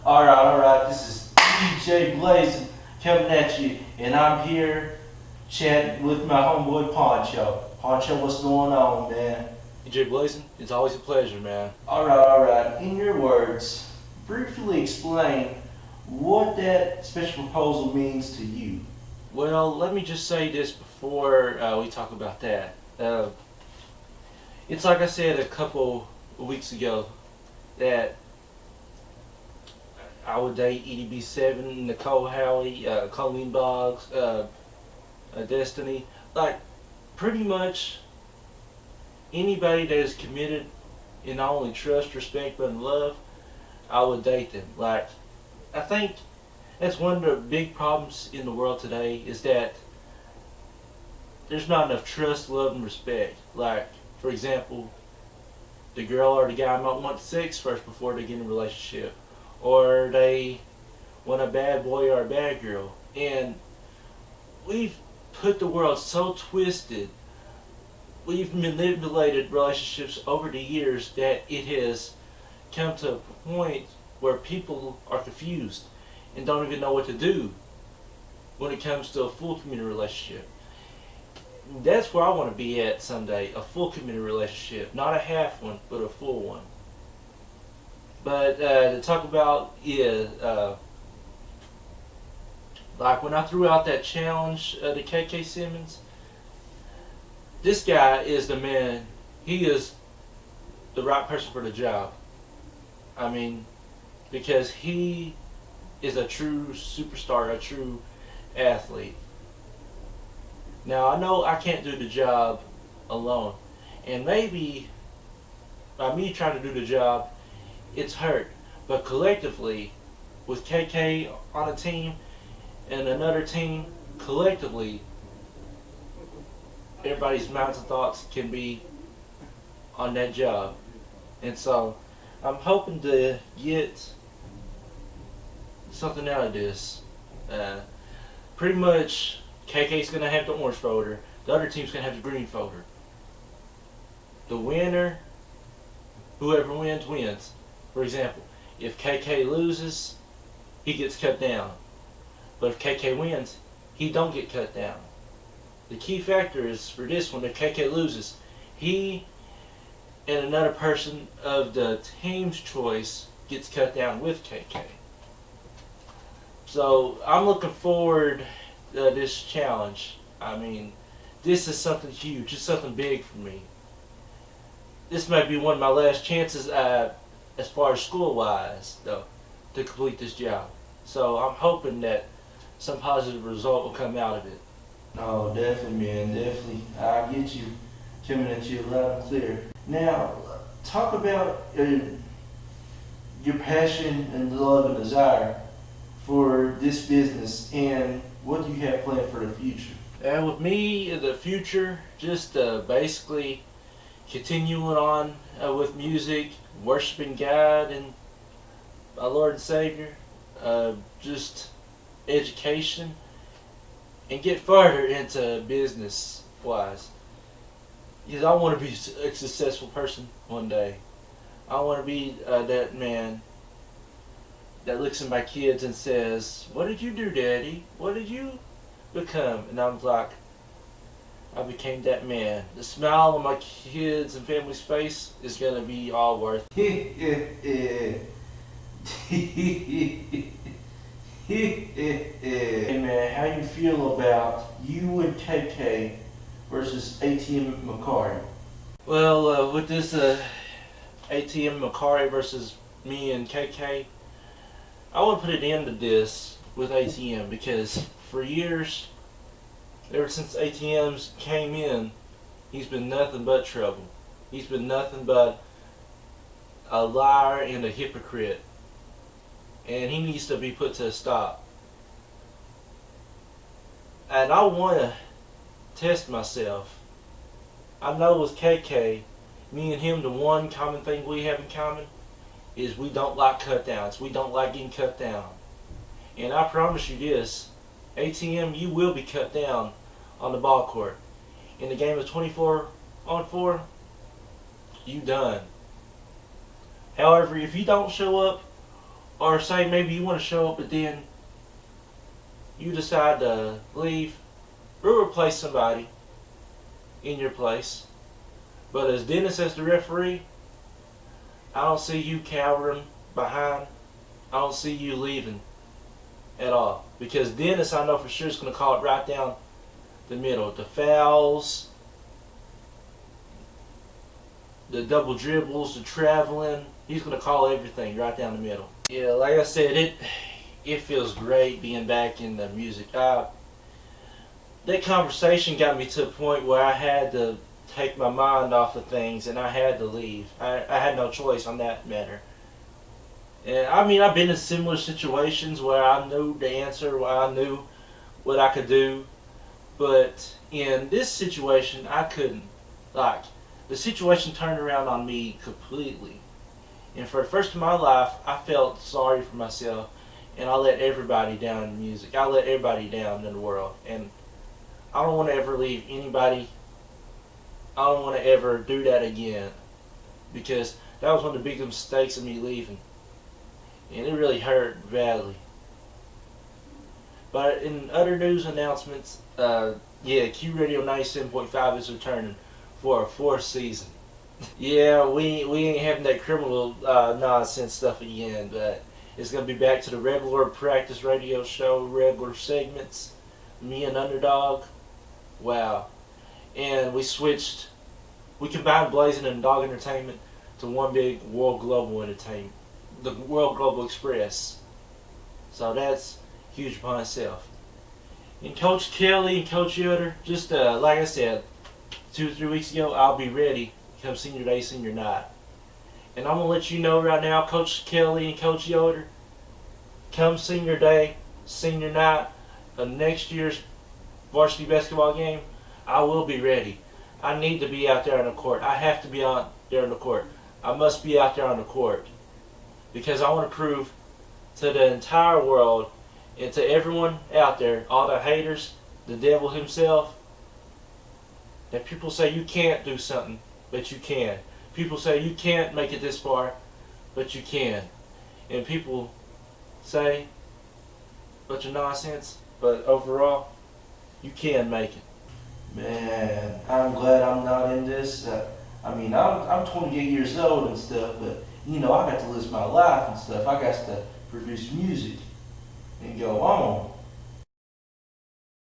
Alright, this is DJ Blazin coming at you, and I'm here chatting with my homeboy Poncho. Poncho, what's going on, man? DJ Blazin, it's always a pleasure, man. Alright. In your words, briefly explain what that special proposal means to you. Well, let me just say this before we talk about that. It's like I said a couple of weeks ago that I would date EDB7, Nicole Howie, Colleen Boggs, Destiny. Like, pretty much anybody that is committed in not only trust, respect, but in love, I would date them. Like, I think that's one of the big problems in the world today is that there's not enough trust, love, and respect. Like, for example, the girl or the guy might want sex first before they get in a relationship. Or they want a bad boy or a bad girl. And we've put the world so twisted. We've manipulated relationships over the years that it has come to a point where people are confused and don't even know what to do when it comes to a full committed relationship. That's where I want to be at someday, a full committed relationship. Not a half one, but a full one. But to talk about like when I threw out that challenge to KK Simmons, this guy is the man. He is the right person for the job. I mean, because he is a true superstar, a true athlete. Now, I know I can't do the job alone. And maybe by me trying to do the job, it's hurt. But collectively, with KK on a team and another team, collectively, everybody's minds and thoughts can be on that job. And so, I'm hoping to get something out of this. Pretty much, KK's going to have the orange folder. The other team's going to have the green folder. The winner, whoever wins, wins. For example, if KK loses, he gets cut down. But if KK wins, he don't get cut down. The key factor is for this one, if KK loses, he and another person of the team's choice gets cut down with KK. So I'm looking forward to this challenge. I mean, this is something huge. It's something big for me. This might be one of my last chances as far as school-wise, though, to complete this job. So I'm hoping that some positive result will come out of it. Oh, definitely, man, definitely. I get you coming at you loud and clear. Now, talk about your passion and love and desire for this business, and what do you have planned for the future? And with me, in the future, just basically continuing on with music, worshiping God and our Lord and Savior, just education, and get further into business-wise. Because I want to be a successful person one day. I want to be that man that looks at my kids and says, "What did you do, Daddy? What did you become?" And I'm like, I became that man. The smile on my kids' and family's face is going to be all worth it. Hey man, how you feel about you and KK versus ATM and Macari? Well, with this ATM Macari versus me and KK, I want to put an end to this with ATM because for years, ever since ATM's came in, he's been nothing but trouble. He's been nothing but a liar and a hypocrite. And he needs to be put to a stop. And I want to test myself. I know with KK, me and him, the one common thing we have in common is we don't like cut downs. We don't like getting cut down. And I promise you this, ATM, you will be cut down on the ball court. In the game of 24-on-4, you done. However, if you don't show up or say maybe you want to show up, but then you decide to leave, we'll replace somebody in your place. But as Dennis, as the referee, I don't see you cowering behind. I don't see you leaving at all. Because Dennis, I know for sure, is going to call it right down the middle. The fouls, the double dribbles, the traveling. He's going to call everything right down the middle. Yeah, like I said, it feels great being back in the music. That conversation got me to a point where I had to take my mind off of things and I had to leave. I had no choice on that matter. And I mean, I've been in similar situations where I knew the answer, where I knew what I could do. But in this situation, I couldn't. Like, the situation turned around on me completely. And for the first time in my life, I felt sorry for myself. And I let everybody down in music. I let everybody down in the world. And I don't want to ever leave anybody. I don't want to ever do that again. Because that was one of the biggest mistakes of me leaving. And it really hurt badly. But in other news announcements, Q Radio 97.5 is returning for a 4th season. Yeah, we ain't having that criminal nonsense stuff again, but it's going to be back to the regular practice radio show, regular segments, me and Underdog. Wow. And we combined Blazin and Dog Entertainment to one big World Global Entertainment, the World Global Express. So that's huge upon itself. And Coach Kelly and Coach Yoder, just like I said, 2 or 3 weeks ago, I'll be ready come senior day, senior night. And I'm going to let you know right now, Coach Kelly and Coach Yoder, come senior day, senior night of next year's varsity basketball game, I will be ready. I need to be out there on the court. I have to be out there on the court. I must be out there on the court. Because I want to prove to the entire world and to everyone out there, all the haters, the devil himself, that people say you can't do something, but you can. People say you can't make it this far, but you can. And people say a bunch of nonsense, but overall, you can make it. Man, I'm glad I'm not in this. I mean, I'm 28 years old and stuff, but I got to live my life and stuff. I got to produce music and go on.